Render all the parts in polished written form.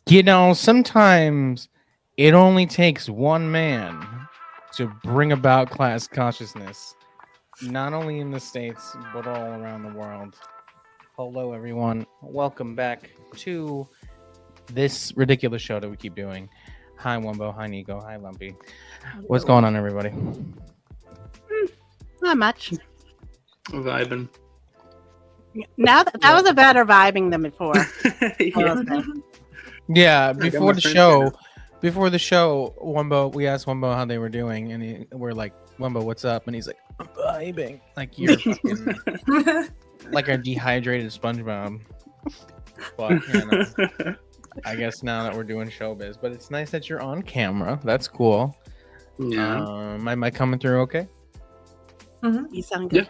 You know, sometimes it only takes one man to bring about class consciousness, not only in the States, but all around the world. Hello, everyone. Welcome back to this ridiculous show that we keep doing. Hi, Wumbo. Hi, Nico. Hi, Lumpy. What's going on, everybody? Not much. Vibing. Now that was a better vibing than before. Yeah, before the show, Wumbo, we asked Wumbo how they were doing, and we're like, Wumbo, what's up? And he's like, I'm vibing. Like you're fucking, like a dehydrated SpongeBob. But you know, I guess now that we're doing showbiz, but it's nice that you're on camera. That's cool. Yeah. Am I coming through okay? You sound good.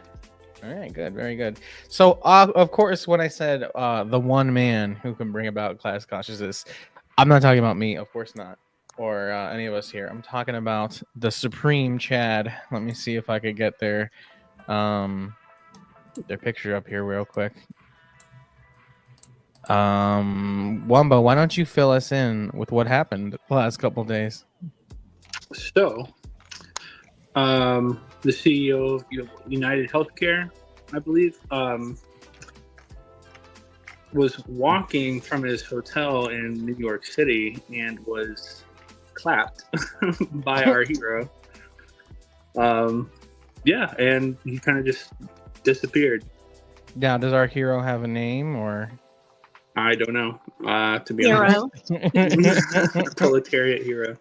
All right, good, very good. So, of course, when I said the one man who can bring about class consciousness, I'm not talking about me, of course not, or any of us here. I'm talking about the Supreme Chad. Let me see if I could get their picture up here real quick. Wumbo, why don't you fill us in with what happened the last couple of days? So, the CEO of United Healthcare, I believe, was walking from his hotel in New York City and was clapped by our hero. Yeah, and he kind of just disappeared. Now, does our hero have a name or? I don't know. To be Hero. honest, proletariat hero.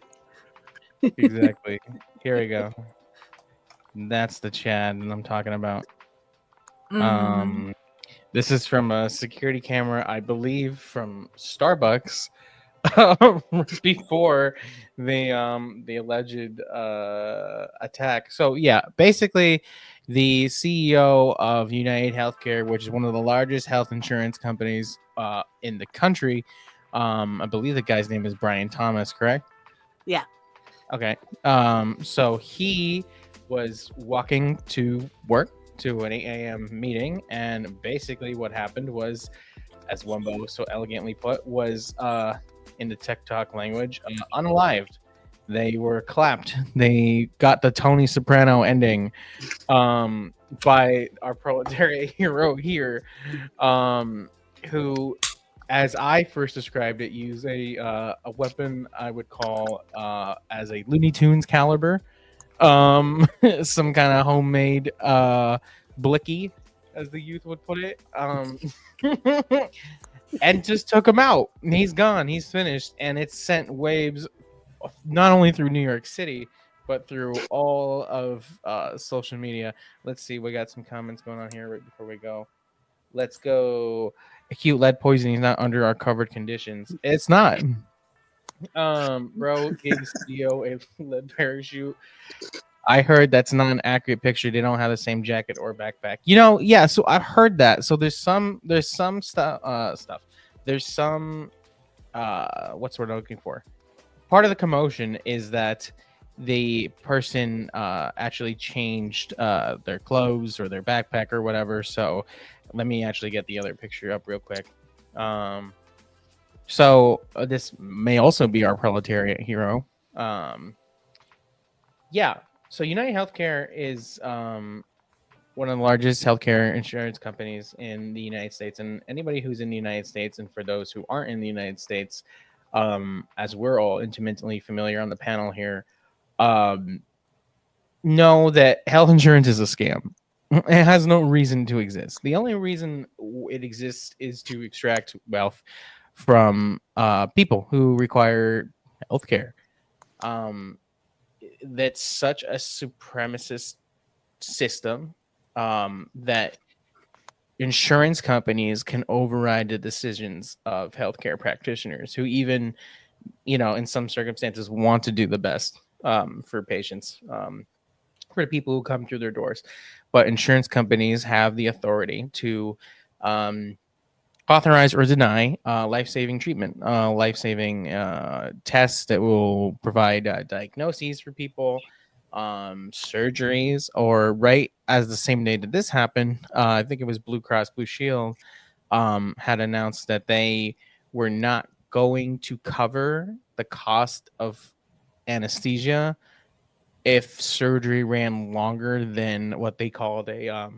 Exactly. Here we go. That's the Chad that I'm talking about. This is from a security camera, I believe, from Starbucks before the alleged attack. So yeah, basically, the CEO of United Healthcare, which is one of the largest health insurance companies in the country, I believe the guy's name is Brian Thomas, correct? Yeah. Okay. So he was walking to work to an 8 a.m. meeting, and basically what happened was, as Wumbo so elegantly put, was in the TikTok language, unalived. They were clapped. They got the Tony Soprano ending by our proletariat hero here, who, as I first described it, used a weapon I would call as a Looney Tunes caliber, some kind of homemade blicky, as the youth would put it, and just took him out. And he's gone. He's finished, and it's sent waves not only through New York City, but through all of social media. Let's see. We got some comments going on here right before we go. Let's go. Acute lead poisoning is not under our covered conditions. It's not. Bro gave the CEO a lead parachute. I heard that's not an accurate picture. They don't have the same jacket or backpack. You know, yeah. So I've heard that. So there's some stuff. There's some what's the word I'm looking for? Part of the commotion is that the person actually changed their clothes or their backpack or whatever. So let me actually get the other picture up real quick. So this may also be our proletariat hero. Yeah. So United Healthcare is one of the largest healthcare insurance companies in the United States. And anybody who's in the United States, and for those who aren't in the United States, as we're all intimately familiar on the panel here, know that health insurance is a scam. It has no reason to exist. The only reason it exists is to extract wealth from people who require healthcare. That's such a supremacist system that insurance companies can override the decisions of healthcare practitioners who even, you know, in some circumstances want to do the best for patients. for the people who come through their doors. But insurance companies have the authority to authorize or deny life-saving treatment, life-saving tests that will provide diagnoses for people, surgeries, or right as the same day that this happened, I think it was Blue Cross Blue Shield had announced that they were not going to cover the cost of anesthesia if surgery ran longer than what they called I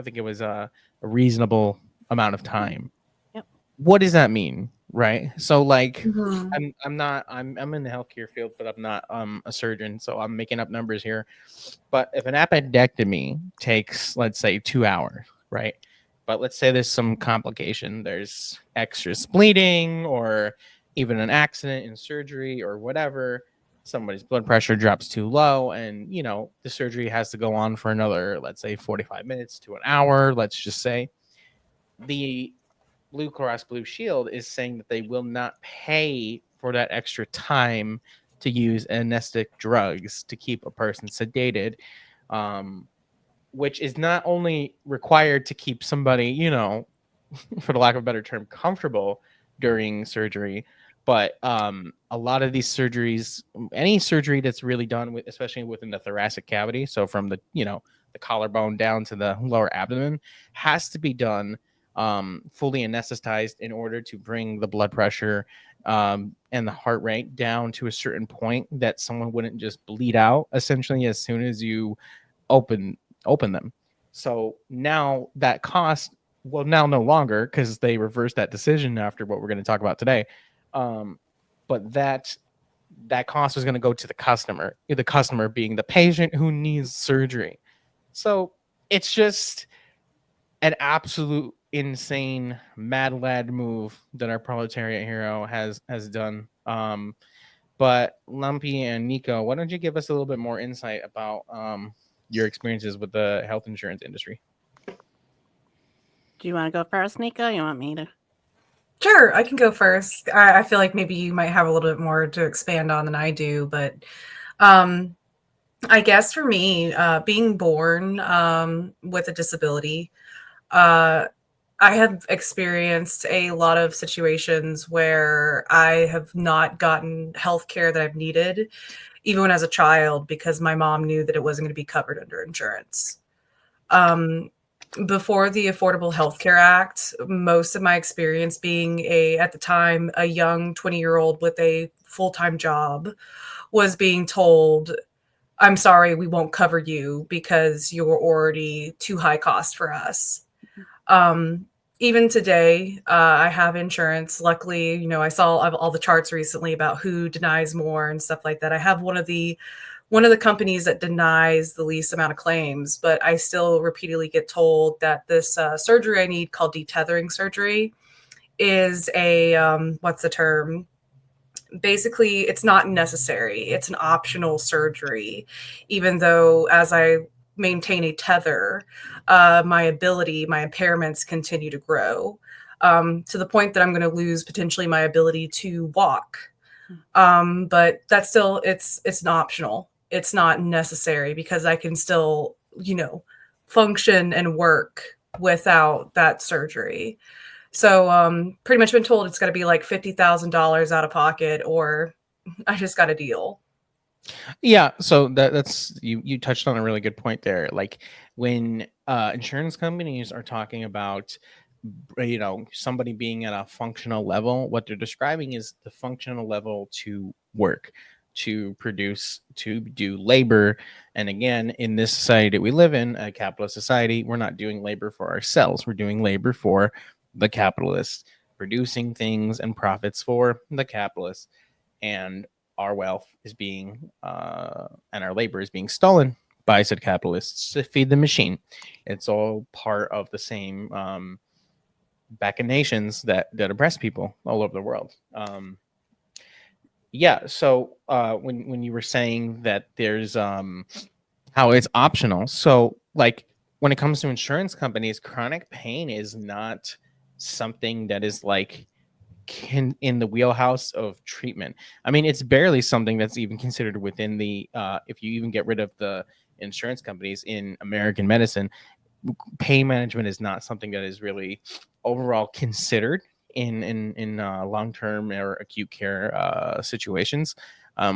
think it was a reasonable amount of time. Yep. What does that mean, right? So like Mhm. I'm in the healthcare field, but I'm not a surgeon, so I'm making up numbers here. But if an appendectomy takes, let's say, 2 hours, right? But let's say there's some complication, there's extra bleeding or even an accident in surgery or whatever, somebody's blood pressure drops too low, and the surgery has to go on for another, let's say, 45 minutes to an hour, let's just say. The Blue Cross Blue Shield is saying that they will not pay for that extra time to use anesthetic drugs to keep a person sedated, which is not only required to keep somebody, for the lack of a better term, comfortable during surgery, but a lot of these surgeries, any surgery that's really done with, especially within the thoracic cavity, so from the the collarbone down to the lower abdomen, has to be done fully anesthetized in order to bring the blood pressure and the heart rate down to a certain point that someone wouldn't just bleed out essentially as soon as you open them. So now that cost will now no longer, because they reversed that decision after what we're going to talk about today. But that cost was going to go to the customer being the patient who needs surgery. So it's just an absolute insane mad lad move that our proletariat hero has done. But Lumpy and Nico, why don't you give us a little bit more insight about your experiences with the health insurance industry? Do you want to go first, Nico? You want me to? Sure, I can go first. I feel like maybe you might have a little bit more to expand on than I do, but I guess for me, being born with a disability, I have experienced a lot of situations where I have not gotten health care that I've needed, even when as a child, because my mom knew that it wasn't going to be covered under insurance. Before the Affordable Health Care Act, most of my experience being at the time, a young 20-year-old with a full-time job was being told, I'm sorry, we won't cover you because you're already too high cost for us. Even today, I have insurance. Luckily, I saw all the charts recently about who denies more and stuff like that. I have one of the companies that denies the least amount of claims, but I still repeatedly get told that this surgery I need called detethering surgery is a, what's the term? Basically, it's not necessary. It's an optional surgery, even though as I maintain a tether, my impairments continue to grow to the point that I'm going to lose potentially my ability to walk. But that's still, it's an optional. It's not necessary because I can still, function and work without that surgery. So pretty much been told it's got to be like $50,000 out of pocket, or I just got a deal. Yeah, so that's you touched on a really good point there. Like when insurance companies are talking about somebody being at a functional level, what they're describing is the functional level to work, to produce, to do labor. And again, in this society that we live in, a capitalist society, we're not doing labor for ourselves. We're doing labor for the capitalists, producing things and profits for the capitalists. And our wealth is being and our labor is being stolen by said capitalists to feed the machine. It's all part of the same machinations that oppress people all over the world. So when you were saying that there's how it's optional, so like when it comes to insurance companies, chronic pain is not something that is like in the wheelhouse of treatment. I mean, it's barely something that's even considered within the if you even get rid of the insurance companies in American medicine, pain management is not something that is really overall considered in long-term or acute care situations,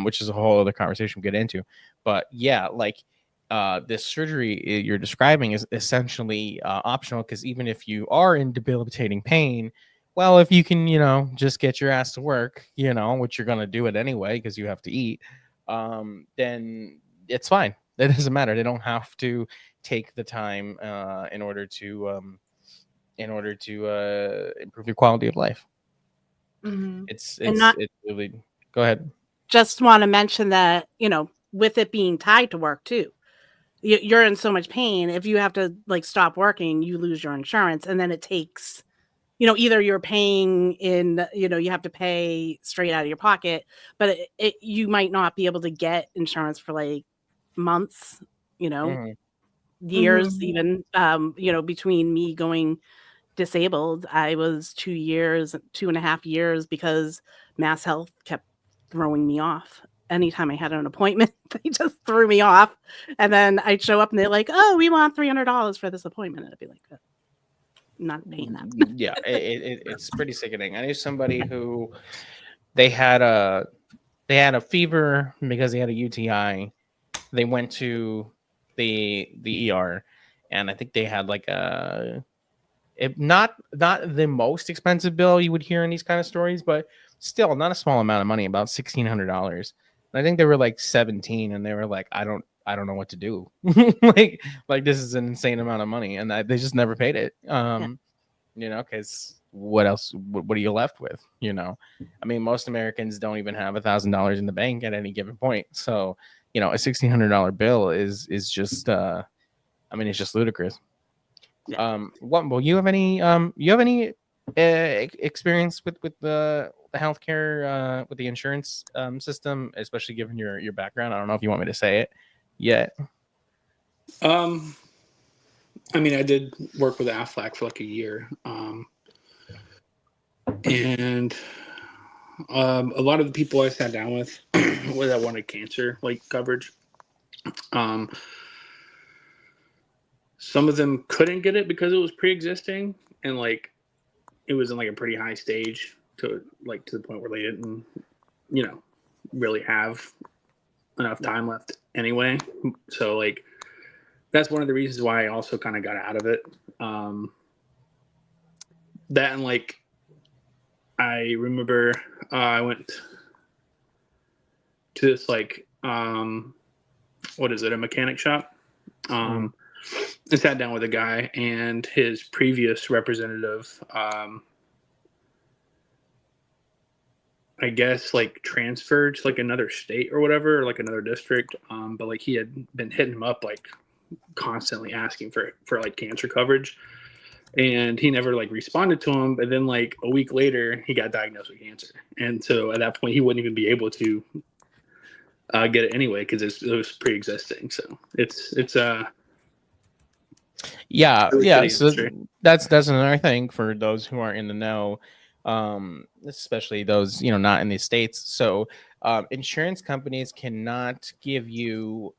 which is a whole other conversation we'll get into. But yeah, like this surgery you're describing is essentially optional, because even if you are in debilitating pain, well, if you can, just get your ass to work, which you're going to do it anyway because you have to eat, then it's fine. It doesn't matter. They don't have to take the time in order to improve your quality of life. Mhm. It's And not it's really. Go ahead. just want to mention that, with it being tied to work too, you're in so much pain. If you have to like stop working, you lose your insurance, and then it takes, either you're paying in, you have to pay straight out of your pocket, but you might not be able to get insurance for like months, Mhm. years, Mhm. even, between me going disabled, I was 2.5 years, because Mass Health kept throwing me off. Anytime I had an appointment, they just threw me off. And then I'd show up and they're like, "Oh, we want $300 for this appointment." And I'd be like, "I'm not paying that." Yeah, it's pretty sickening. I knew somebody who they had a fever because they had a UTI. They went to the ER, and I think they had like not the most expensive bill you would hear in these kind of stories, but still not a small amount of money, about $1,600. And I think they were like 17, and they were like, I don't know what to do. like this is an insane amount of money, and they just never paid it. Because what else? What are you left with? I mean, most Americans don't even have $1,000 in the bank at any given point. So, a $1,600 bill is just, it's just ludicrous. Yeah. Well, you have any experience with the healthcare with the insurance system, especially given your background? I don't know if you want me to say it yet. I did work with Aflac for like a year, and a lot of the people I sat down with that wanted cancer like coverage. Some of them couldn't get it because it was pre-existing, and like it was in like a pretty high stage to the point where they didn't, really have enough time left anyway. So like that's one of the reasons why I also kind of got out of it. That and like I remember I went to this like what is it, a mechanic shop. I sat down with a guy, and his previous representative, I guess like transferred to like another state or whatever, or like another district. But like he had been hitting him up like constantly asking for like cancer coverage, and he never like responded to him. But then like a week later, he got diagnosed with cancer, and so at that point, he wouldn't even be able to get it anyway because it was pre-existing. So it's Yeah, really yeah. shitty So industry. that's another thing for those who aren't in the know, especially those not in the States. So insurance companies cannot give you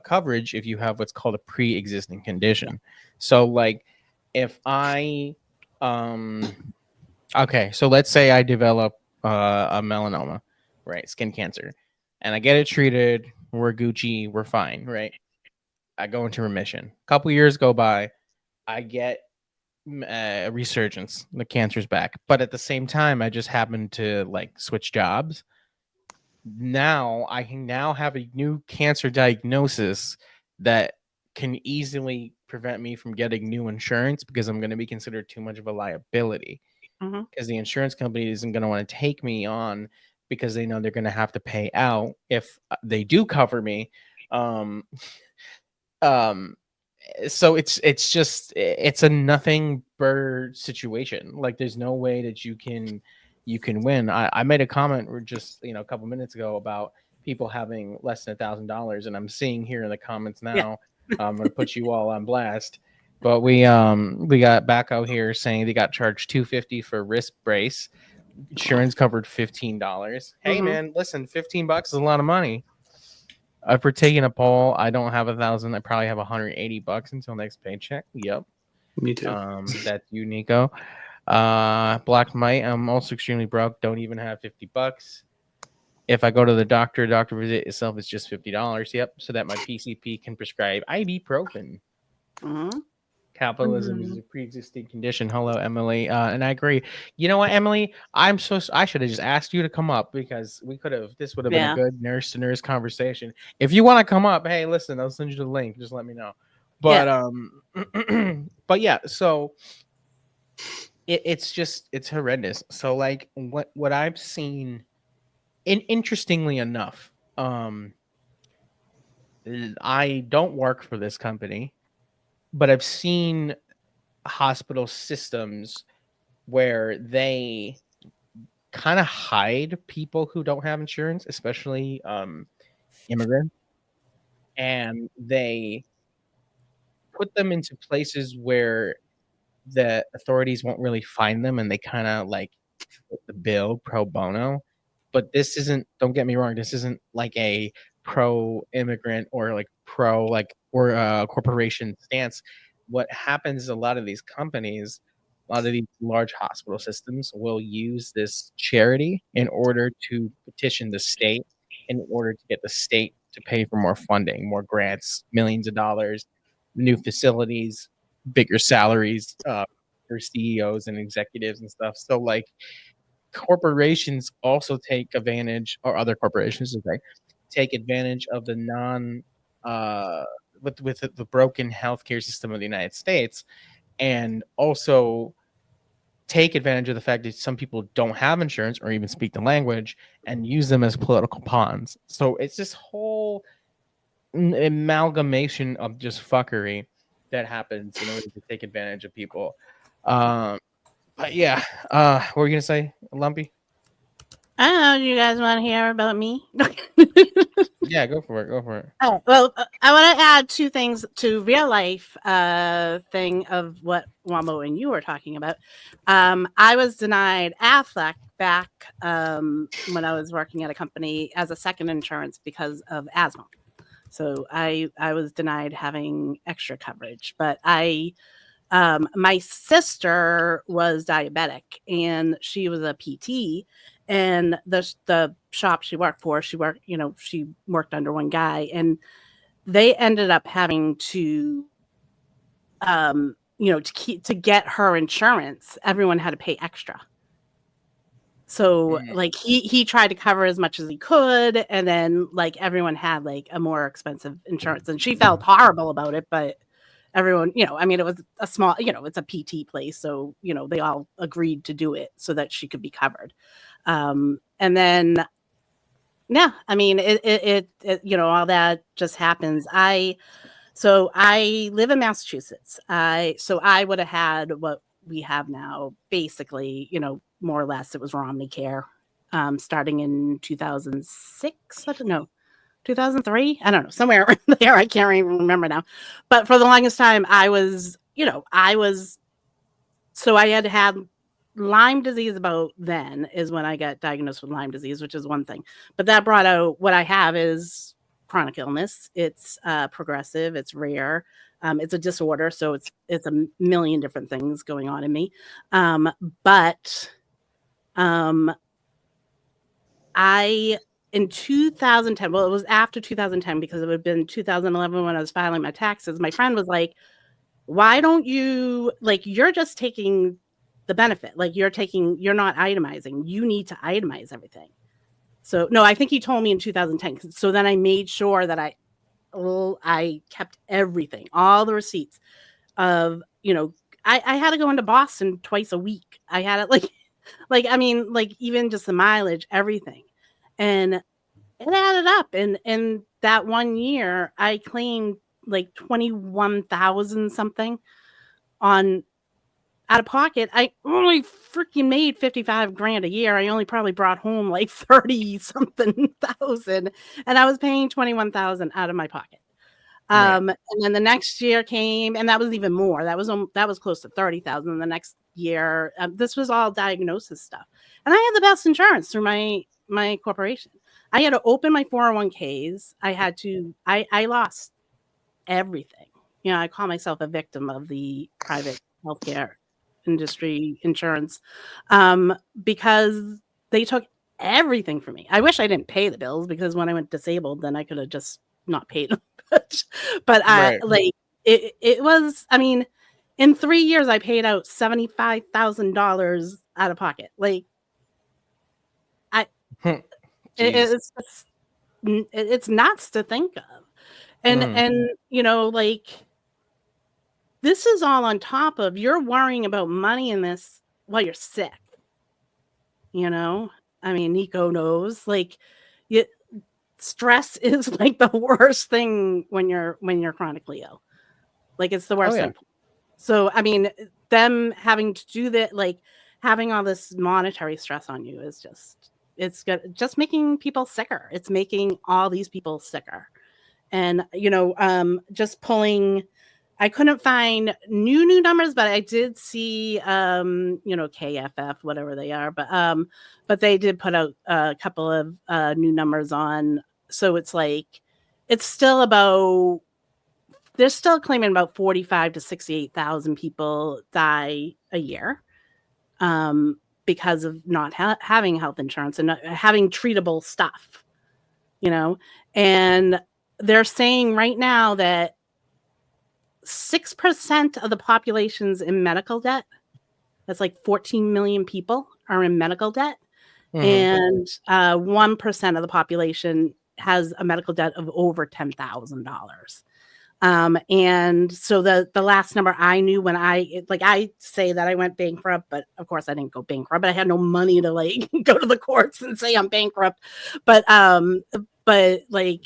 coverage if you have what's called a pre-existing condition. So like if I okay, so let's say I develop a melanoma, right, skin cancer, and I get it treated, we're Gucci, we're fine, right? I go into remission. A couple years go by, I get a resurgence, the cancer's back, but at the same time, I just happen to like switch jobs. Now I can now have a new cancer diagnosis that can easily prevent me from getting new insurance because I'm going to be considered too much of a liability. Mhm. Because the insurance company isn't going to want to take me on because they know they're going to have to pay out if they do cover me. Um, so it's a nothing bird situation. Like there's no way that you can win. I made a comment just a couple minutes ago about people having less than $1,000, and I'm seeing here in the comments Yeah. now. I'm gonna put you all on blast. But we got back out here saying they got charged $250 for wrist brace. Insurance covered $15. Hey Mhm. man, listen, $15 is a lot of money. For taking a poll, I don't have 1,000. I probably have $180 until next paycheck. Yep. Me too. That's you, Nico. Black Might, I'm also extremely broke. Don't even have $50. If I go to the doctor visit itself is just $50. Yep. So that my PCP can prescribe ibuprofen. Mhm. Capitalism is a pre-existing condition. Hello, Emily. And I agree. You know what, Emily? I should have just asked you to come up because this would have been Yeah. a good nurse to nurse conversation. If you want to come up, hey, listen, I'll send you the link. Just let me know. But but yeah, so it's horrendous. So like what I've seen, interestingly enough, I don't work for this company, but I've seen hospital systems where they kind of hide people who don't have insurance, especially immigrants, and they put them into places where the authorities won't really find them, and they kind of like foot the bill pro bono. But this isn't, don't get me wrong, this isn't like a pro immigrant or like pro like or corporation stance. What happens is a lot of these companies, a lot of these large hospital systems will use this charity in order to petition the state, in order to get the state to pay for more funding, more grants, millions of dollars, new facilities, bigger salaries for CEOs and executives and stuff. So like corporations also take advantage, or other corporations take advantage of the with the broken healthcare system of the United States, and also take advantage of the fact that some people don't have insurance or even speak the language and use them as political pawns. So it's this whole amalgamation of just fuckery that happens in order to take advantage of people. But yeah, what were you gonna say, Lumpy? I don't know. Do you guys want to hear about me? Yeah, go for it. Go for it. Oh, well, I want to add two things to real life thing of what Wamo and you were talking about. I was denied Aflac back when I was working at a company as a second insurance because of asthma. So I was denied having extra coverage, but my sister was diabetic and she was a PT, and the shop she worked for, she worked under one guy, and they ended up having to to get her insurance, everyone had to pay extra. So like he tried to cover as much as he could, and then like everyone had like a more expensive insurance, and she felt horrible about it, but everyone, I mean, it was a small, it's a PT place, so they all agreed to do it so that she could be covered. And then yeah, I mean, it all that just happens. So I live in Massachusetts. So I would have had what we have now, basically, more or less. It was Romney Care, starting in 2006. I don't know, 2003. I don't know, somewhere around there. I can't even remember now. But for the longest time, so I had Lyme disease about then is when I got diagnosed with Lyme disease, which is one thing. But that brought out what I have is chronic illness. It's progressive. It's rare. It's a disorder. So it's a million different things going on in me. But in 2010, well, it was after 2010 because it would have been 2011 when I was filing my taxes. My friend was like, why don't you, like, you're just taking the benefit. Like you're not itemizing. You need to itemize everything. So no, I think he told me in 2010. So then I made sure that I kept everything, all the receipts of, I had to go into Boston twice a week. I had it I mean, like even just the mileage, everything. And it added up. And that 1 year I claimed like 21,000 something on out of pocket. I only freaking made 55 grand a year. I only probably brought home like 30 something thousand, and I was paying 21,000 out of my pocket. Right. And then the next year came, and that was even more. That was close to 30,000 the next year. This was all diagnosis stuff, and I had the best insurance through my corporation. I had to open my 401ks. I lost everything. You know, I call myself a victim of the private healthcare industry insurance because they took everything from me. I wish I didn't pay the bills because when I went disabled, then I could have just not paid them. But Right. like it was, I mean, in 3 years I paid out $75,000 out of pocket. Like Jeez. it's just, it's nuts to think of. And Mhm. and you know, like this is all on top of you're worrying about money in this while you're sick. You know, I mean, Nico knows. Like, you, stress is like the worst thing when you're chronically ill. Like, it's the Oh worst yeah. thing. So, I mean, them having to do that, like having all this monetary stress on you is it's good, just making people sicker. It's making all these people sicker. And you know, just pulling, I couldn't find new numbers, but I did see you know, KFF, whatever they are, but they did put out a couple of new numbers on. So it's like it's still about, they're still claiming about 45 to 68,000 people die a year because of not having health insurance and not having treatable stuff, you know. And they're saying right now that 6% of the population's in medical debt. That's like 14 million people are in medical debt. Mhm. And 1% of the population has a medical debt of over $10,000. And so the last number I knew when I say that I went bankrupt, but of course I didn't go bankrupt, but I had no money to like go to the courts and say I'm bankrupt. But like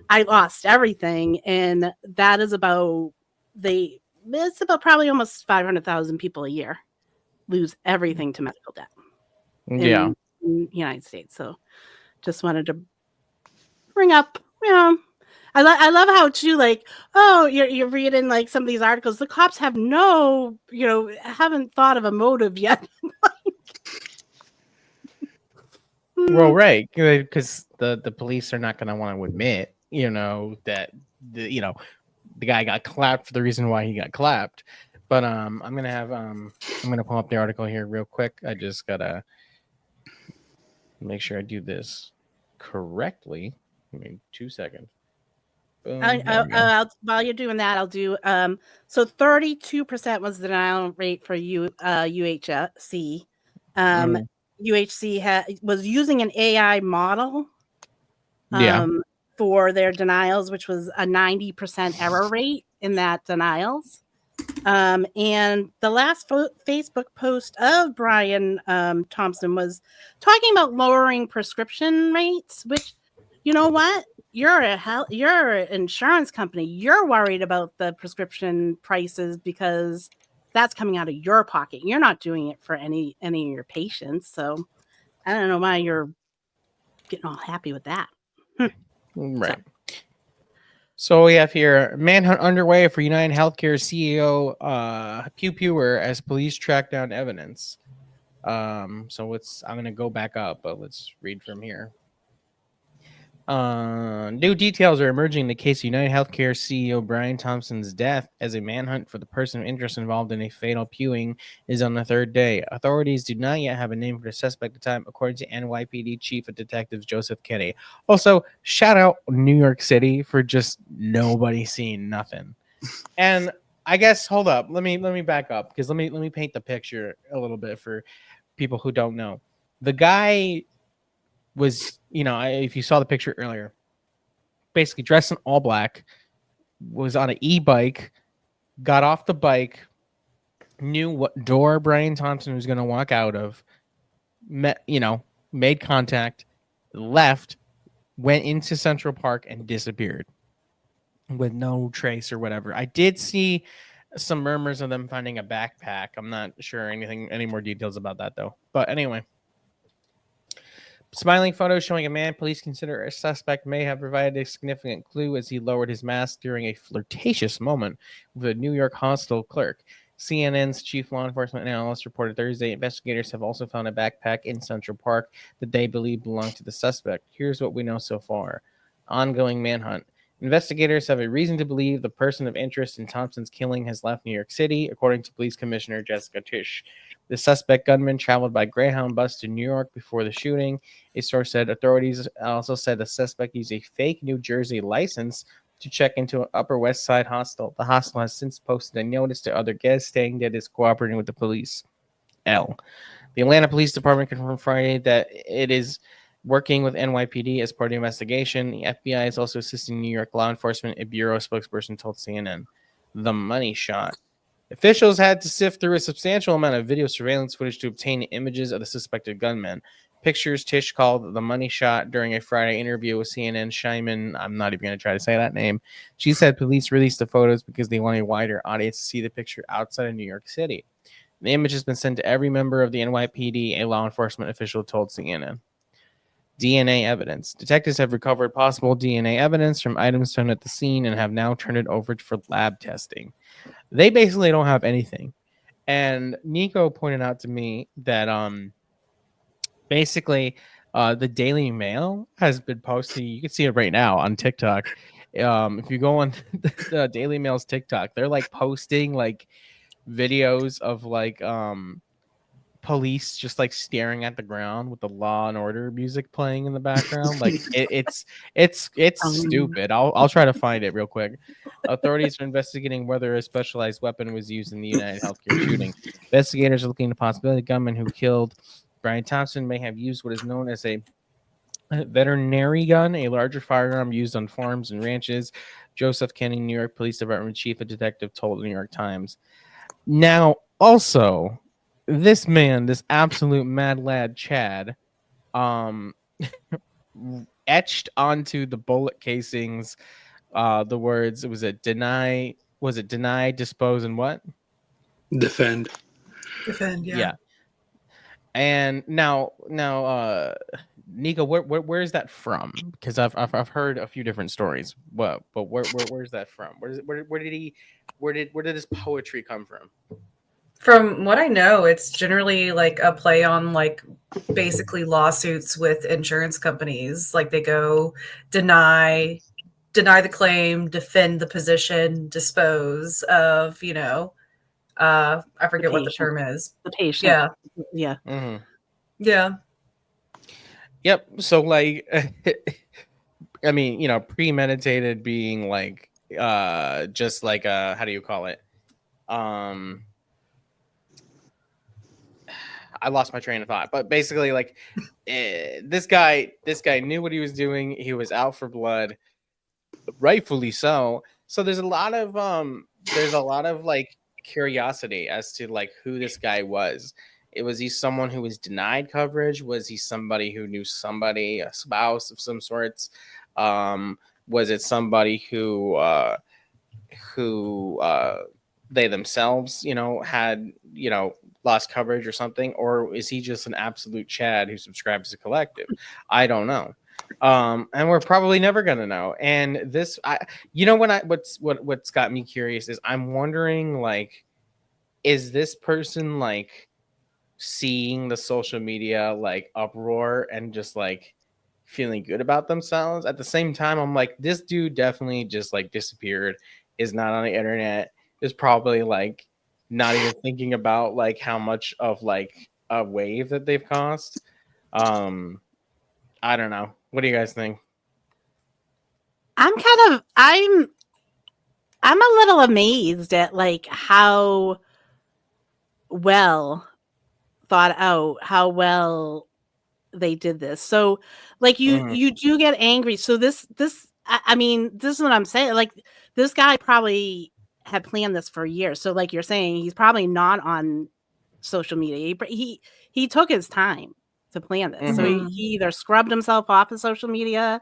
I lost everything. And that is about, it's about probably almost 500,000 people a year lose everything to medical debt Yeah. in the United States. So just wanted to bring up, you know, I love how too, like, oh, you're reading like some of these articles. The cops have no, you know, haven't thought of a motive yet. Well, right, because the police are not going to want to admit, you know, that the guy got clapped for the reason why he got clapped. But I'm gonna pull up the article here real quick. I just gotta make sure I do this correctly. Give me 2 seconds. Boom, there we go. While you're doing that, I'll do so 32% was the denial rate for UHC. Mhm. UHC was using an AI model Yeah. for their denials, which was a 90% error rate in that denials. And the last Facebook post of Brian Thompson was talking about lowering prescription rates, which, you know what? You're an insurance company. You're worried about the prescription prices because that's coming out of your pocket. You're not doing it for any of your patients. So I don't know why you're getting all happy with that. Right. So we have here manhunt underway for United Healthcare CEO Pew Pewer as police track down evidence. So I'm gonna go back up, but let's read from here. New details are emerging in the case of United Healthcare CEO Brian Thompson's death as a manhunt for the person of interest involved in a fatal pewing is on the third day. Authorities do not yet have a name for the suspect at the time, according to NYPD Chief of Detectives Joseph Kenny. Also, shout out New York City for just nobody seeing nothing. And I guess hold up, let me back up because let me paint the picture a little bit for people who don't know. The guy was, if you saw the picture earlier, basically dressed in all black, was on an e-bike, got off the bike, knew what door Brian Thompson was going to walk out of, made contact, left, went into Central Park and disappeared with no trace or whatever. I did see some murmurs of them finding a backpack. I'm not sure any more details about that though. But anyway, smiling photo showing a man police consider a suspect may have provided a significant clue as he lowered his mask during a flirtatious moment with a New York hostel clerk. CNN's chief law enforcement analyst reported Thursday investigators have also found a backpack in Central Park that they believe belonged to the suspect. Here's what we know so far. Ongoing manhunt. Investigators have a reason to believe the person of interest in Thompson's killing has left New York City, according to Police Commissioner Jessica Tisch. The suspect gunman traveled by Greyhound bus to New York before the shooting. A source said authorities also said the suspect used a fake New Jersey license to check into an Upper West Side hostel. The hostel has since posted a notice to other guests stating that it is cooperating with the police. The Atlanta Police Department confirmed Friday that it is working with NYPD as part of the investigation. The FBI is also assisting New York law enforcement, a bureau spokesperson told CNN. The money shot. Officials had to sift through a substantial amount of video surveillance footage to obtain images of the suspected gunman. Pictures Tisch called the money shot during a Friday interview with CNN Scheinman. I'm not even going to try to say that name. She said police released the photos because they want a wider audience to see the picture outside of New York City. The image has been sent to every member of the NYPD, a law enforcement official told CNN. DNA evidence. Detectives have recovered possible DNA evidence from items found at the scene and have now turned it over for lab testing. They basically don't have anything. And Nico pointed out to me that basically the Daily Mail has been posting, you can see it right now on TikTok. If you go on the Daily Mail's TikTok, they're like posting like videos of like police just like staring at the ground with the Law and Order music playing in the background. Like it's stupid. I'll try to find it real quick. Authorities are investigating whether a specialized weapon was used in the United Healthcare shooting. Investigators are looking into the possibility the gunman who killed Brian Thompson may have used what is known as a veterinary gun, a larger firearm used on farms and ranches. Joseph Kenny, New York Police Department chief of detective, told the New York Times. Now, also, this man, this absolute mad lad, Chad, etched onto the bullet casings the words, was it deny, dispose, and what? Defend. Yeah. And now, Nico, where's that from? Because I've heard a few different stories. But where's that from? Where did this poetry come from? From what I know, it's generally like a play on like basically lawsuits with insurance companies. Like they go deny the claim, defend the position, dispose of, I forget what the term is. The patient. Yeah. Yeah. Mm-hmm. Yeah. Yep. So like, I mean, premeditated being like, just like, how do you call it? I lost my train of thought, but basically like, this guy knew what he was doing. He was out for blood, rightfully so. So there's a lot of like curiosity as to like who this guy was. Was he someone who was denied coverage? Was he somebody who knew somebody, a spouse of some sorts? Was it somebody who they themselves, had, lost coverage or something? Or is he just an absolute Chad who subscribes to Collective? I don't know. And we're probably never gonna know. And this, what's got me curious is I'm wondering, like, is this person like seeing the social media like uproar and just like feeling good about themselves? At the same time, I'm like, this dude definitely just like disappeared, is not on the internet, is probably like not even thinking about like how much of like a wave that they've caused. I don't know. What do you guys think? I'm a little amazed at like how well thought out, how well they did this. So like you do get angry. So this I mean, this is what I'm saying. Like this guy probably had planned this for years. So like you're saying, he's probably not on social media. He took his time to plan this. So he either scrubbed himself off of social media,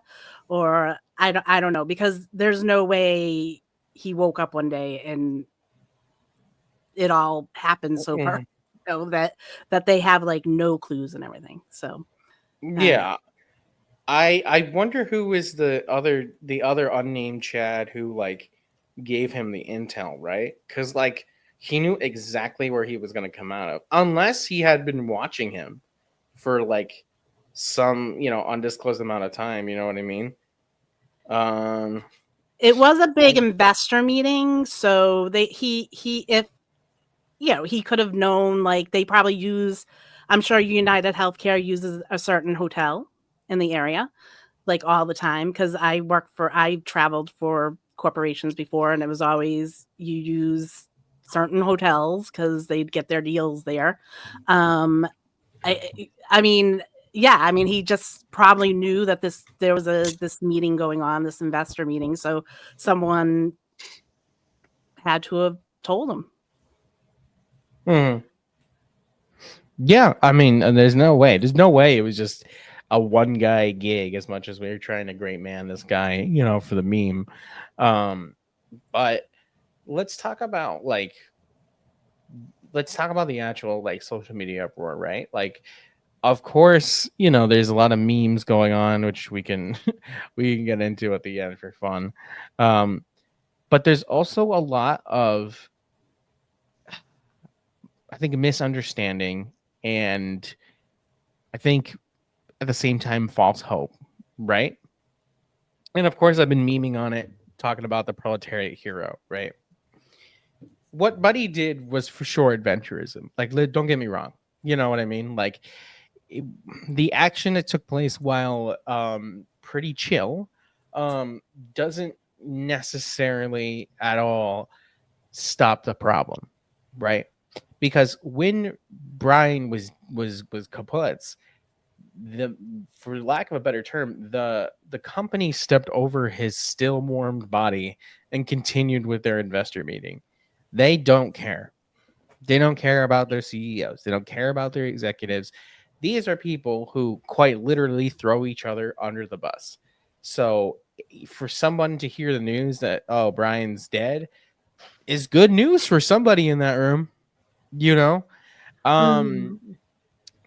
or I don't know, because there's no way he woke up one day and it all happened so perfect, that they have like no clues and everything. So yeah, I wonder who is the other unnamed Chad who like gave him the intel, right? Because like he knew exactly where he was going to come out of, unless he had been watching him for like some, undisclosed amount of time. You know what I mean? It was a big investor meeting, so if he could have known, like, they probably use, I'm sure United Healthcare uses a certain hotel in the area, like, all the time, because I traveled for corporations before, and it was always you use certain hotels because they'd get their deals there. I mean, yeah, I mean, he just probably knew that there was this meeting going on, this investor meeting, so someone had to have told him. Mhm. Yeah, I mean, there's no way it was just a one guy gig, as much as we were trying to great man this guy, for the meme. But let's talk about the actual like social media uproar, right? Like, of course, there's a lot of memes going on, which we can get into at the end for fun. But there's also a lot of, I think, misunderstanding, and I think at the same time false hope, right? And of course, I've been memeing on it, talking about the proletariat hero, right? What Buddy did was for sure adventurism. Like, don't get me wrong, you know what I mean? Like, the action that took place, while pretty chill, doesn't necessarily at all stop the problem, right? Because when Brian was kaput, for lack of a better term, the company stepped over his still warmed body and continued with their investor meeting. They don't care. They don't care about their CEOs. They don't care about their executives. These are people who quite literally throw each other under the bus. So for someone to hear the news that, oh, Brian's dead, is good news for somebody in that room, There's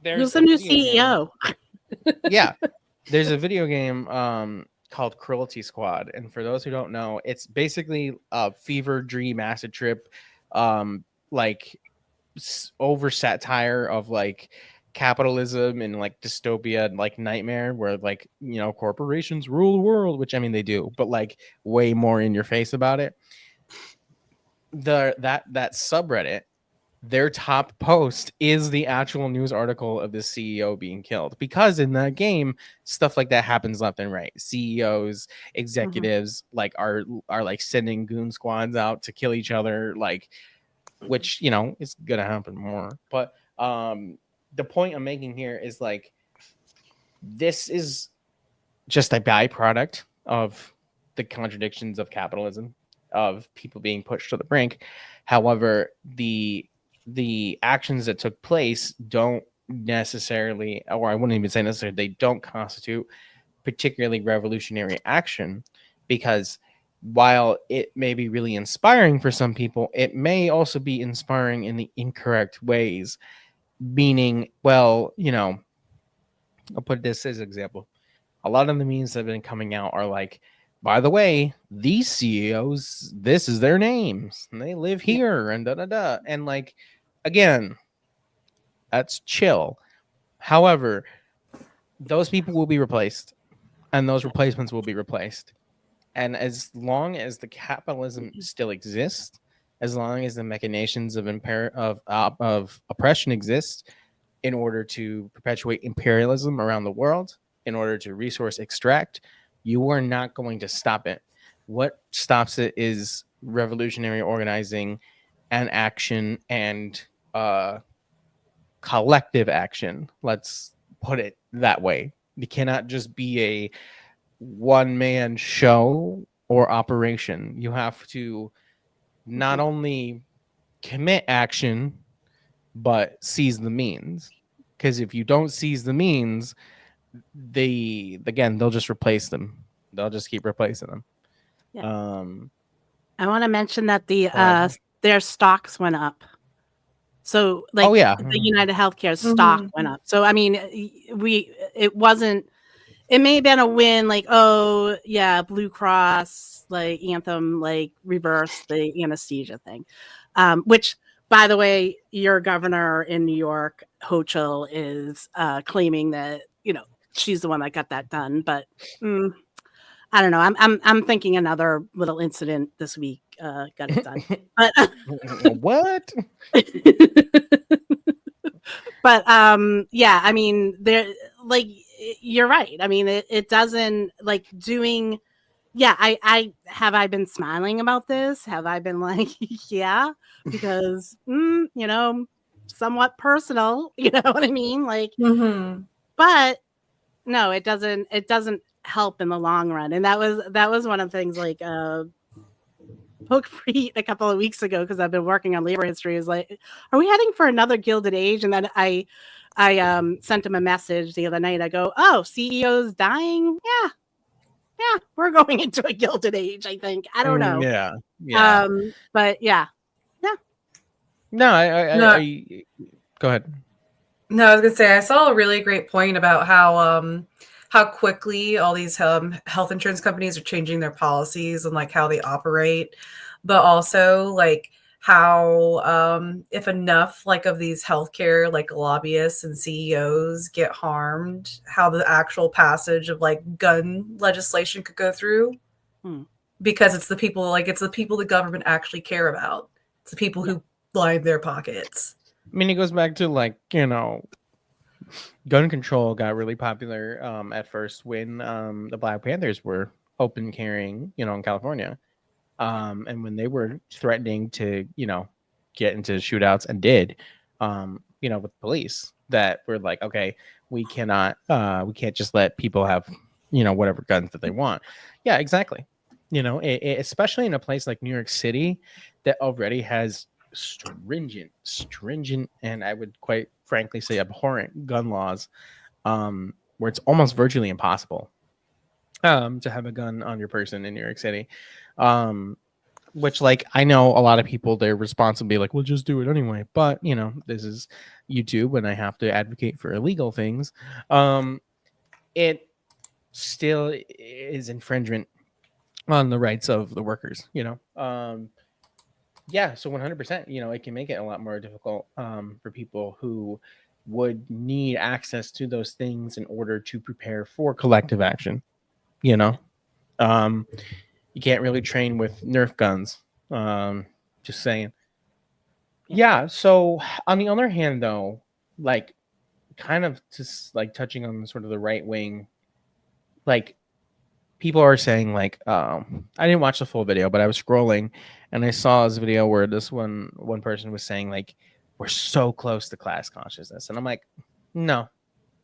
Who's the new CEO? Yeah, there's a video game called Cruelty Squad, and for those who don't know, it's basically a fever dream acid trip, like over satire of like capitalism and like dystopia and like nightmare, where like corporations rule the world, which I mean they do, but like way more in your face about it. That subreddit, their top post is the actual news article of the CEO being killed, because in that game stuff like that happens left and right. CEOs, executives like are like sending goon squads out to kill each other, like, which is gonna happen more. But the point I'm making here is like, this is just a byproduct of the contradictions of capitalism, of people being pushed to the brink. However, the actions that took place don't necessarily, or I wouldn't even say necessarily, they don't constitute particularly revolutionary action, because while it may be really inspiring for some people, it may also be inspiring in the incorrect ways. Meaning, well, I'll put this as an example. A lot of the memes that have been coming out are like, by the way, these CEOs, this is their names, and they live here, and da-da-da. And like, again, that's chill. However, those people will be replaced, and those replacements will be replaced. And as long as the capitalism still exists, as long as the machinations of oppression exist in order to perpetuate imperialism around the world, in order to resource extract, you are not going to stop it. What stops it is revolutionary organizing and action, and collective action. Let's put it that way. You cannot just be a one-man show or operation. You have to not only commit action, but seize the means. Because if you don't seize the means, they'll just replace them. They'll just keep replacing them. Yeah. I want to mention that their stocks went up. So like, the United Healthcare stock went up. So I mean, it may have been a win, like, oh yeah, Blue Cross, like Anthem, like reverse the anesthesia thing. Which, by the way, your governor in New York, Hochul, is claiming that she's the one that got that done. But I don't know. I'm thinking another little incident this week got it done. But What? but yeah, I mean, there, like, you're right. I mean, it doesn't, like, doing. Yeah, I been smiling about this? Have I been like, yeah, because somewhat personal, you know what I mean? Like, Mhm. but no, it doesn't help in the long run. And that was one of the things, like, Poke Free a couple of weeks ago, because I've been working on labor history, is like, are we heading for another Gilded Age? And then I sent him a message the other night. I go, oh, CEOs dying? Yeah, we're going into a Gilded Age, I think. I don't know. Yeah. But yeah. No, No. I go ahead. No, I was gonna say I saw a really great point about how quickly all these health insurance companies are changing their policies and like how they operate, but also like how if enough like of these healthcare like lobbyists and CEOs get harmed, how the actual passage of like gun legislation could go through. Because it's the people the government actually care about. It's the people who line their pockets. I mean, it goes back to, like, gun control got really popular at first when the Black Panthers were open carrying, in California. And when they were threatening to, get into shootouts and did, with police, that were like, okay, we can't just let people have, whatever guns that they want. Yeah, exactly. Especially in a place like New York City that already has stringent, and I would quite frankly say abhorrent gun laws, where it's almost virtually impossible to have a gun on your person in New York City. Which, like, I know a lot of people, they're responsibly like, we'll just do it anyway. But, this is YouTube and I have to advocate for illegal things. It still is infringement on the rights of the workers, yeah, so 100%, it can make it a lot more difficult for people who would need access to those things in order to prepare for collective action. You can't really train with Nerf guns. Just saying. Yeah, so on the other hand, though, like, kind of just like touching on sort of the right wing, like, people are saying, like, I didn't watch the full video, but I was scrolling and I saw this video where this one person was saying, like, we're so close to class consciousness. And I'm like, no,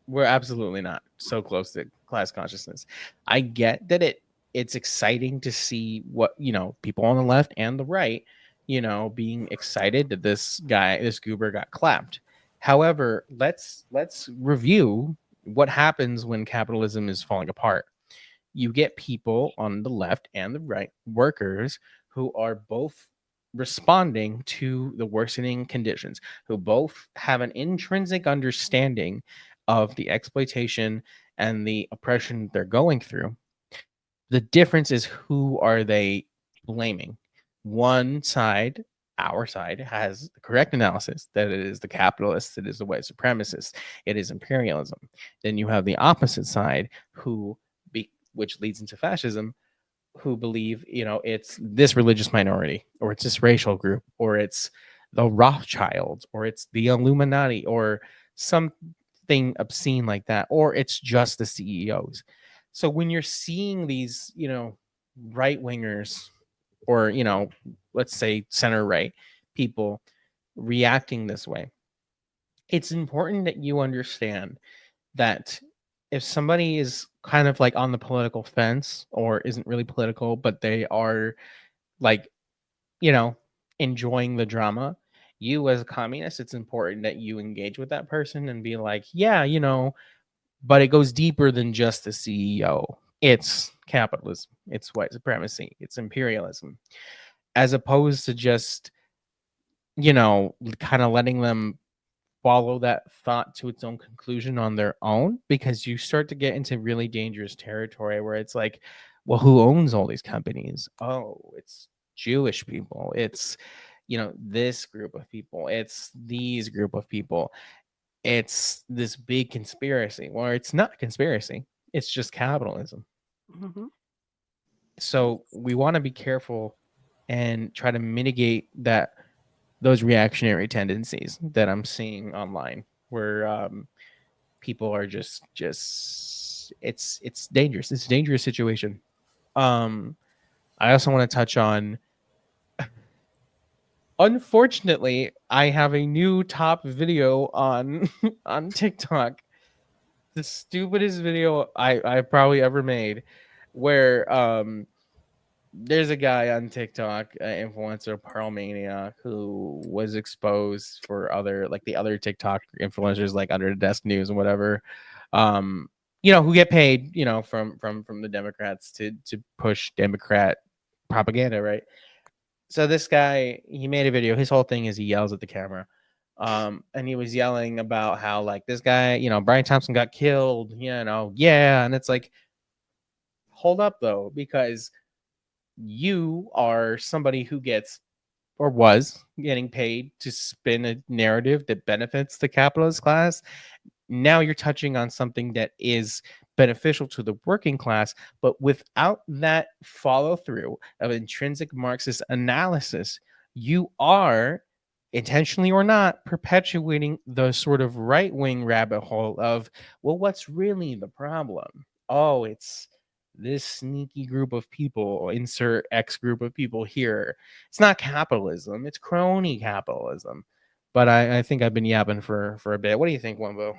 we're absolutely not so close to class consciousness. I get that it's exciting to see what, people on the left and the right, being excited that this goober got clapped. However, let's review what happens when capitalism is falling apart. You get people on the left and the right, workers, who are both responding to the worsening conditions, who both have an intrinsic understanding of the exploitation and the oppression they're going through. The difference is, who are they blaming? One side, our side, has the correct analysis that it is the capitalists, it is the white supremacists, it is imperialism. Then you have the opposite side, which leads into fascism, who believe, it's this religious minority, or it's this racial group, or it's the Rothschilds, or it's the Illuminati, or something obscene like that, or it's just the CEOs. So when you're seeing these, right wingers, or, let's say center right people reacting this way, it's important that you understand that if somebody is kind of like on the political fence, or isn't really political, but they are, like, enjoying the drama, you as a communist, it's important that you engage with that person and be like, yeah, but it goes deeper than just the CEO. It's capitalism, it's white supremacy, it's imperialism, as opposed to just, kind of letting them follow that thought to its own conclusion on their own, because you start to get into really dangerous territory where it's like, well, who owns all these companies? Oh, it's Jewish people, it's, this group of people. It's these group of people. It's this big conspiracy. Well, it's not a conspiracy. It's just capitalism. Mhm. So we want to be careful and try to mitigate those reactionary tendencies that I'm seeing online, where people are just it's dangerous. It's a dangerous situation. I also want to touch on, unfortunately, I have a new top video on on TikTok. The stupidest video I probably ever made, where there's a guy on TikTok, influencer Pearl Mania, who was exposed for the other TikTok influencers, like Under the Desk News and whatever, who get paid, from the Democrats to push Democrat propaganda, right? So this guy, he made a video. His whole thing is he yells at the camera. And he was yelling about how, like, this guy, Brian Thompson got killed, yeah. And it's like, hold up though, because you are somebody who gets or was getting paid to spin a narrative that benefits the capitalist class. Now you're touching on something that is beneficial to the working class, but without that follow through of intrinsic Marxist analysis, you are, intentionally or not, perpetuating the sort of right-wing rabbit hole of, well, what's really the problem? Oh, it's this sneaky group of people, insert X group of people here. It's not capitalism, it's crony capitalism. But I think I've been yapping for a bit. What do you think, Wumbo?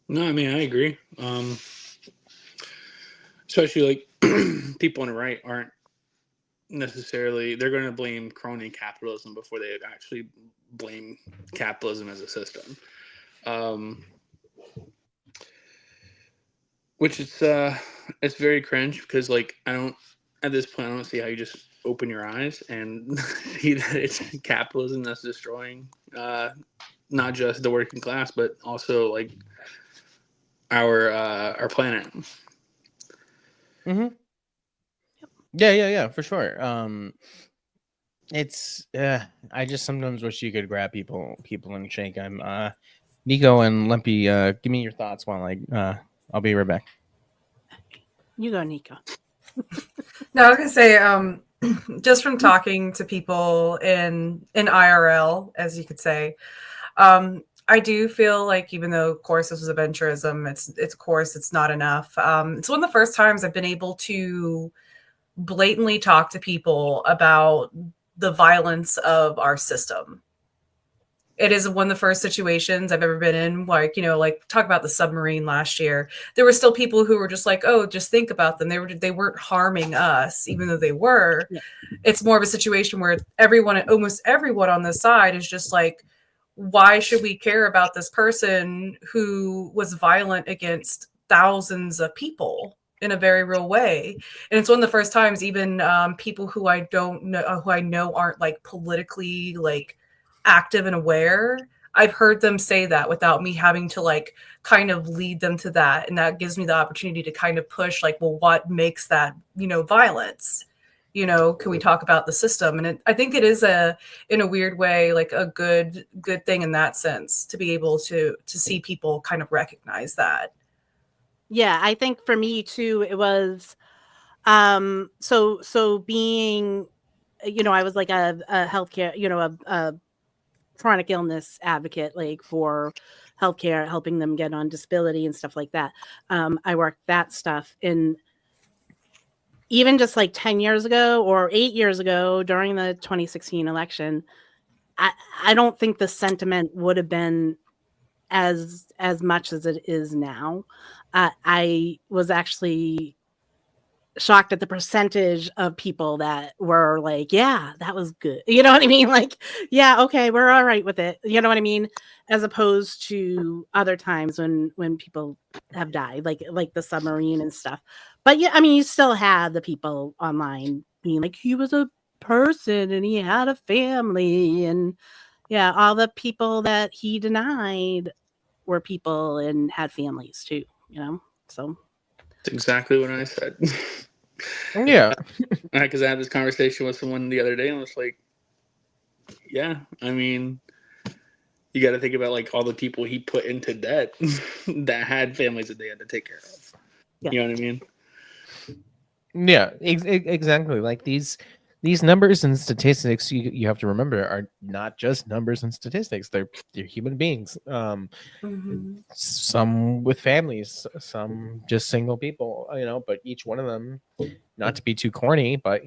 No, I mean, I agree. Especially like people on the right aren't necessarily, they're going to blame crony capitalism before they actually blame capitalism as a system. Which it's very cringe, because like at this point I don't see how you just open your eyes and see that it's capitalism that's destroying not just the working class, but also like our planet. Mm-hmm. Yeah, for sure. It's I just sometimes wish you could grab people and shake them. Nico and Limpy, give me your thoughts while I'll be right back. You go, Nico. No, I was gonna say, just from talking to people in IRL, as you could say, I do feel like, even though, of course, this was adventurism, it's of course it's not enough. It's one of the first times I've been able to blatantly talk to people about the violence of our system. It is one of the first situations I've ever been in, like, like talk about the submarine last year. There were still people who were just like, oh, just think about them. They weren't harming us, even though they were. Yeah. It's more of a situation where almost everyone on the side is just like, why should we care about this person who was violent against thousands of people in a very real way? And it's one of the first times even people who I know aren't like politically like active and aware, I've heard them say that without me having to like kind of lead them to that. And that gives me the opportunity to kind of push like, well, what makes that, violence? Can we talk about the system? And I think it is in a weird way, like a good thing in that sense, to be able to see people kind of recognize that. Yeah, I think for me too, it was so being, I was like a healthcare, a chronic illness advocate, like for healthcare, helping them get on disability and stuff like that. I worked that stuff in, even just like 10 years ago or 8 years ago during the 2016 election, I don't think the sentiment would have been as much as it is now. I was actually shocked at the percentage of people that were like, yeah, that was good. You know what I mean? Like, yeah, okay, we're all right with it. You know what I mean? As opposed to other times when people have died, like the submarine and stuff. But yeah, I mean, you still had the people online being like, he was a person and he had a family. And yeah, all the people that he denied were people and had families too, so. That's exactly what I said. Yeah. Because I had this conversation with someone the other day and I was like, Yeah, I mean, you got to think about like all the people he put into debt that had families that they had to take care of. Yeah. You know what I mean? Yeah, exactly. Like these numbers and statistics, you have to remember, are not just numbers and statistics. They're human beings. Mhm. Some with families, some just single people. But each one of them, not to be too corny, but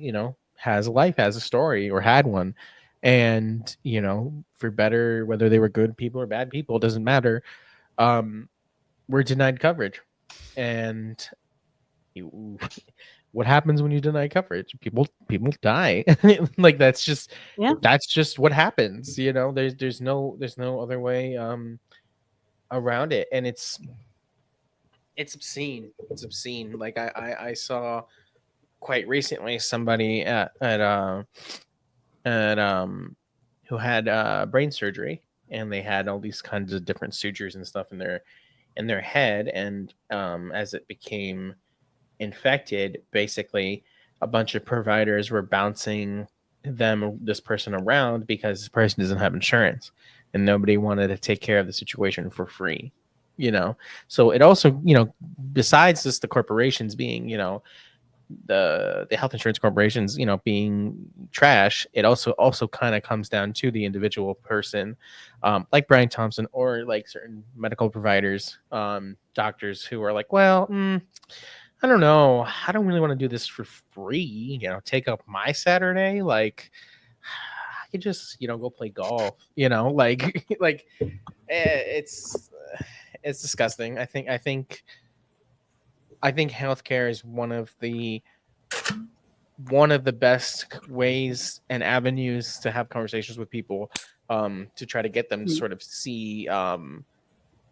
has a life, has a story, or had one. And for better, whether they were good people or bad people, doesn't matter. We're denied coverage, and what happens when you deny coverage? People die. Like that's just what happens. There's no other way around it, and it's obscene. It's obscene. Like I saw quite recently somebody at who had brain surgery, and they had all these kinds of different sutures and stuff in their head, and as it became infected, basically a bunch of providers were bouncing this person around because this person doesn't have insurance, and nobody wanted to take care of the situation for free. So it also, besides just the corporations being, the health insurance corporations, being trash, it also kind of comes down to the individual person, like Brian Thompson, or like certain medical providers, doctors who are like, well, I don't know, I don't really want to do this for free, take up my Saturday. Like, I could just go play golf, like like it's disgusting. I think healthcare is one of the best ways and avenues to have conversations with people, to try to get them to sort of see,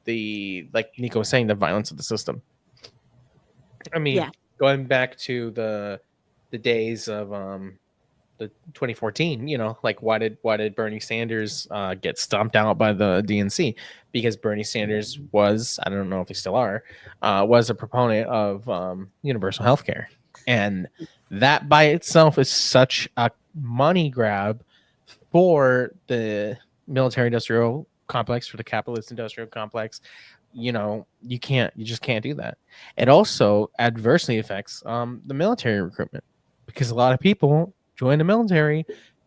the, like Nico was saying, the violence of the system. I mean, going back to the days of the 2014, like why did Bernie Sanders get stomped out by the DNC? Because Bernie Sanders was, I don't know if they still are, was a proponent of universal health care. And that by itself is such a money grab for the military industrial complex, for the capitalist industrial complex. You just can't do that. It also adversely affects the military recruitment, because a lot of people join the military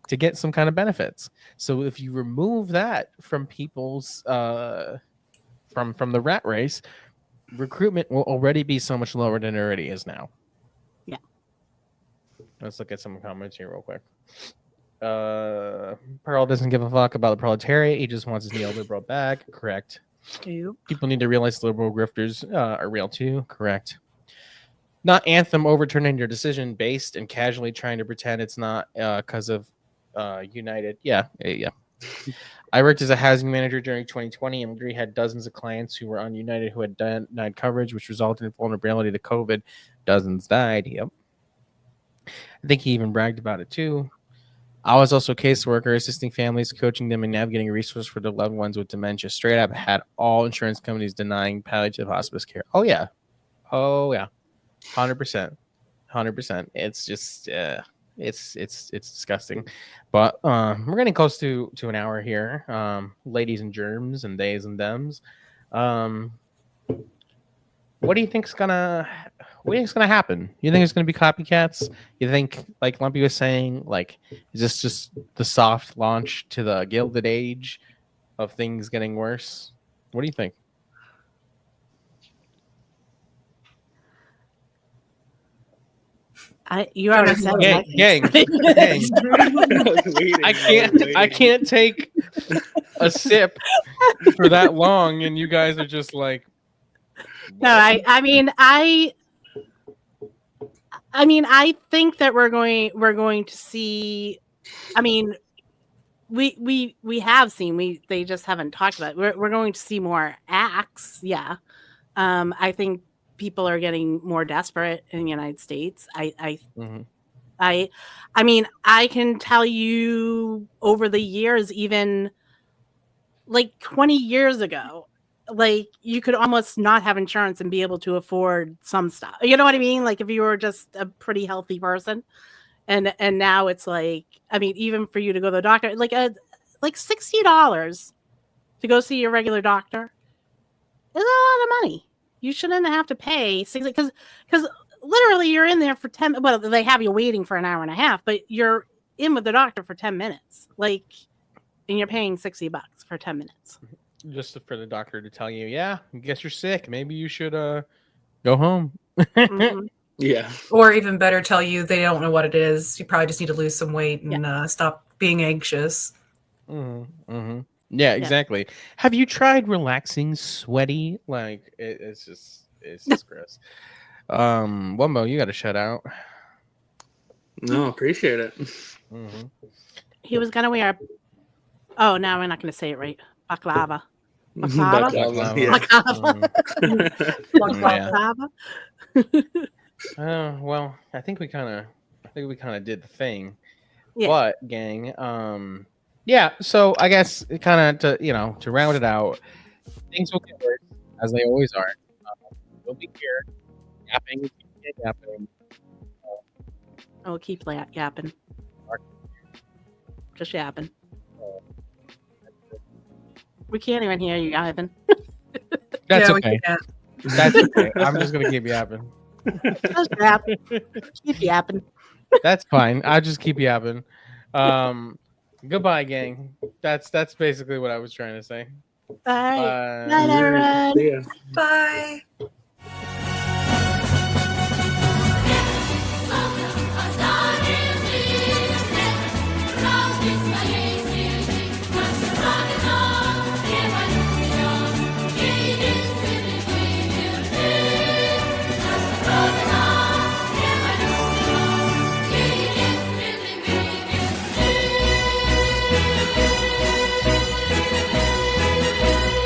to get some kind of benefits. So if you remove that from people's from the rat race, recruitment will already be so much lower than it already is now. Yeah. Let's look at some comments here real quick. Pearl doesn't give a fuck about the proletariat. He just wants his neoliberal back. Correct. People need to realize liberal grifters are real too. Correct. Not Anthem overturning your decision based and casually trying to pretend it's not because of United. Yeah. I worked as a housing manager during 2020, and we had dozens of clients who were on United who had denied coverage, which resulted in vulnerability to COVID. Dozens died. Yep. I think he even bragged about it too. I was also a caseworker, assisting families, coaching them, and navigating resources for their loved ones with dementia. Straight up had all insurance companies denying palliative hospice care. Oh yeah. 100%. It's just it's disgusting. But we're getting close to an hour here. Ladies and germs and theys and thems. What do you think's gonna happen? You think it's gonna be copycats? You think, like Lumpy was saying, like, is this just the soft launch to the Gilded Age of things getting worse? What do you think? You already said gang. I can't take a sip for that long, and you guys are just like, no. I mean, I think that we're going to see. I mean, we have seen, they just haven't talked about it. We're going to see more acts. Yeah. I think people are getting more desperate in the United States. I mean, I can tell you over the years, even like 20 years ago, like you could almost not have insurance and be able to afford some stuff. You know what I mean? Like if you were just a pretty healthy person, and now it's like, I mean, even for you to go to the doctor, like $60 to go see your regular doctor is a lot of money. You shouldn't have to pay 60 because literally you're in there for 10. Well, they have you waiting for an hour and a half, but you're in with the doctor for 10 minutes, like, and you're paying $60 for 10 minutes. Just for the doctor to tell you, yeah, I guess you're sick. Maybe you should go home. Mhm. Yeah. Or even better, tell you they don't know what it is. You probably just need to lose some weight and stop being anxious. Yeah, exactly. Have you tried relaxing sweaty? Like it's just gross. Wumbo, you got to shut out. No, appreciate it. He was gonna wear. Oh, now we're not gonna say it right. Baklava. Baklava. Baklava, yeah. Baklava. Well, I think we kind of did the thing. Yeah. But gang, yeah. So I guess kind of to round it out, things will get worse as they always are. We'll be here yapping, yapping. Oh, keep yapping. Just yapping. We can't even hear you, Ivan. That's Yeah, we okay. can't. That's okay. I'm just gonna keep yapping. Just yap. Keep yapping. That's fine. I'll just keep yapping. Goodbye, gang. That's basically what I was trying to say. Bye. Bye. Night, everyone. Yeah. Bye.